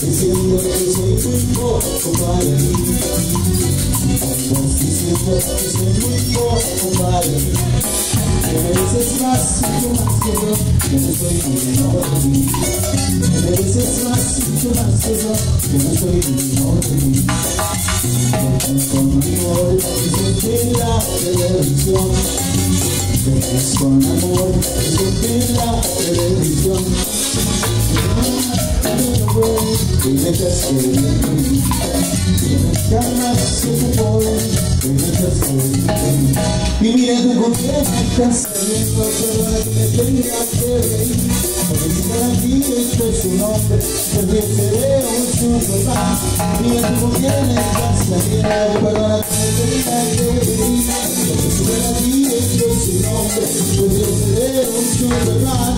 Diciendo que soy muy poco para mí. Estamos diciendo que soy muy poco para mí. Que mereces más y yo más que yo, que no soy digno de mí. Que mereces más y yo más que yo, que no soy digno de mí. Con mi amor, eso es la televisión. Con amor, eso es la televisión. Y me estás queriendo, jamás se me pone, y me estás queriendo. Y mira tú con qué me estás saliendo, perdona que me tenga que reír, porque si para ti esto es un hombre, también seré un superman. Mira tú con qué me estás saliendo, perdona que me tenga que reír, porque si para ti esto es un hombre, también seré un superman.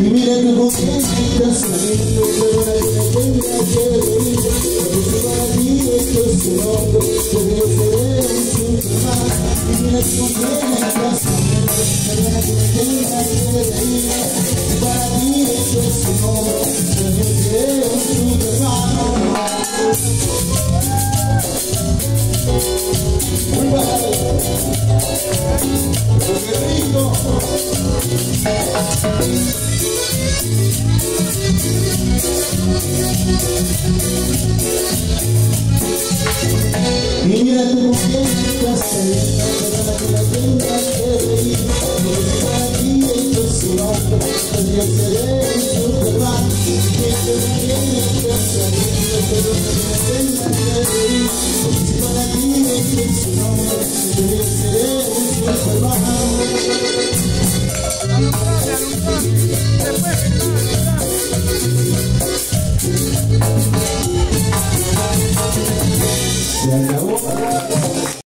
Y mira que con qué estás saliendo, perdona que me tenga que reír, porque si para ti esto es un hombre, porque yo seré un superman. Y mira que con qué estás saliendo, perdona que me tenga que reír, porque para ti esto es un hombre, porque yo seré un superman. Muy barato, pero qué rico. Y mira tú con qué estás saliendo, perdona que la tenga que reír, porque si para ti esto es un hombre, pues yo seré un superman. Y mira tú con qué estás saliendo, perdona que la tenga que reír, porque si para ti esto es un hombre, pues yo seré un superman. Se acabó.